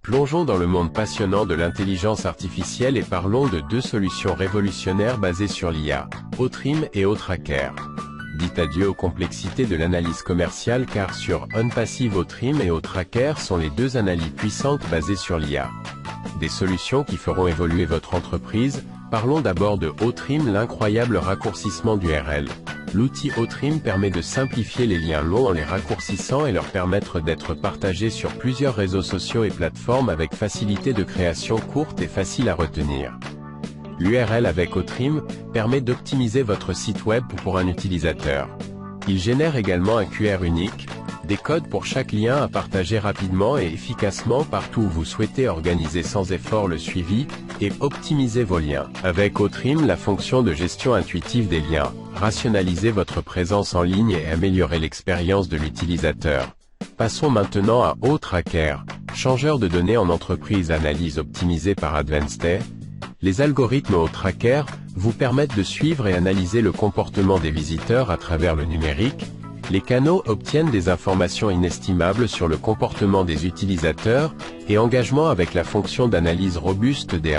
Plongeons dans le monde passionnant de l'intelligence artificielle et parlons de deux solutions révolutionnaires basées sur l'IA, Otrim et Otracker. Dites adieu aux complexités de l'analyse commerciale car sur OnPassive Otrim et Otracker sont les deux analyses puissantes basées sur l'IA. Des solutions qui feront évoluer votre entreprise. Parlons d'abord de Otrim, l'incroyable raccourcissement d'URL. L'outil Otrim permet de simplifier les liens longs en les raccourcissant et leur permettre d'être partagés sur plusieurs réseaux sociaux et plateformes avec facilité de création courte et facile à retenir. L'URL avec Otrim permet d'optimiser votre site web pour un utilisateur. Il génère également un QR unique, des codes pour chaque lien à partager rapidement et efficacement partout où vous souhaitez organiser sans effort le suivi et optimiser vos liens. Avec Otrim, la fonction de gestion intuitive des liens, rationaliser votre présence en ligne et améliorer l'expérience de l'utilisateur. Passons maintenant à Otracker, changeur de données en entreprise analyse optimisée par Advanced. Les algorithmes Otracker vous permettent de suivre et analyser le comportement des visiteurs à travers le numérique. Les canaux obtiennent des informations inestimables sur le comportement des utilisateurs, et engagement avec la fonction d'analyse robuste des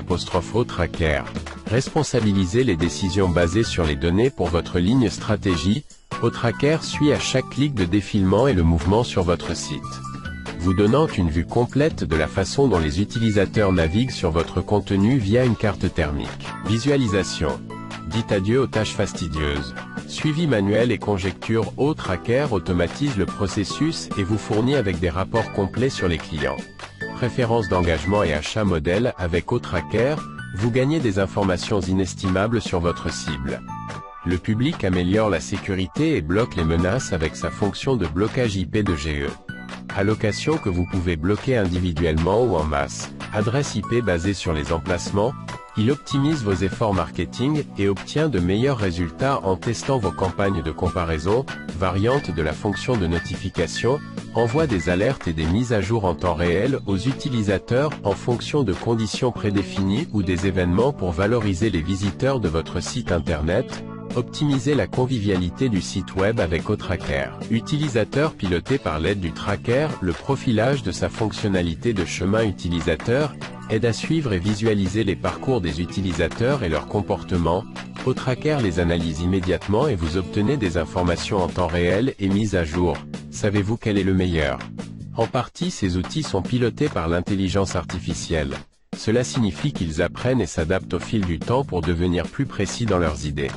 Otracker. Responsabilisez les décisions basées sur les données pour votre ligne stratégie. Otracker suit à chaque clic de défilement et le mouvement sur votre site, vous donnant une vue complète de la façon dont les utilisateurs naviguent sur votre contenu via une carte thermique. Visualisation. Dites adieu aux tâches fastidieuses. Suivi manuel et conjecture. Otracker automatise le processus et vous fournit avec des rapports complets sur les clients. Préférences d'engagement et achat modèle. Avec Otracker, vous gagnez des informations inestimables sur votre cible. Le public améliore la sécurité et bloque les menaces avec sa fonction de blocage IP de GE. Allocation que vous pouvez bloquer individuellement ou en masse. Adresse IP basée sur les emplacements. Il optimise vos efforts marketing et obtient de meilleurs résultats en testant vos campagnes de comparaison. Variante de la fonction de notification, envoie des alertes et des mises à jour en temps réel aux utilisateurs en fonction de conditions prédéfinies ou des événements pour valoriser les visiteurs de votre site internet. Optimiser la convivialité du site web avec Otracker. Utilisateur piloté par l'aide du tracker, le profilage de sa fonctionnalité de chemin utilisateur aide à suivre et visualiser les parcours des utilisateurs et leurs comportements. Otracker les analyse immédiatement et vous obtenez des informations en temps réel et mises à jour. Savez-vous quel est le meilleur? En partie, ces outils sont pilotés par l'intelligence artificielle. Cela signifie qu'ils apprennent et s'adaptent au fil du temps pour devenir plus précis dans leurs idées.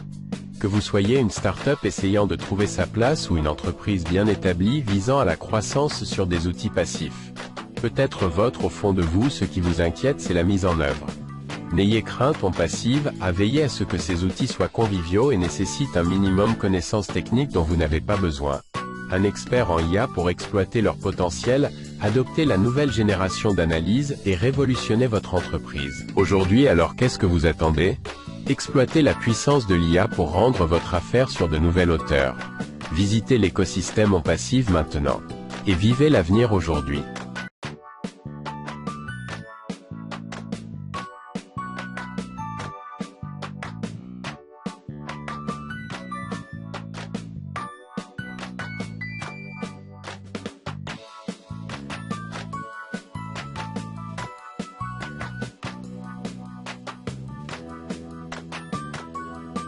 Que vous soyez une start-up essayant de trouver sa place ou une entreprise bien établie visant à la croissance sur des outils passifs. Peut-être au fond de vous, ce qui vous inquiète, c'est la mise en œuvre. N'ayez crainte, OnPassive à veiller à ce que ces outils soient conviviaux et nécessitent un minimum connaissances techniques dont vous n'avez pas besoin. Un expert en IA pour exploiter leur potentiel, adopter la nouvelle génération d'analyse et révolutionner votre entreprise. Aujourd'hui, alors qu'est-ce que vous attendez? Exploitez la puissance de l'IA pour rendre votre affaire sur de nouvelles hauteurs. Visitez l'écosystème OnPassive maintenant. Et vivez l'avenir aujourd'hui.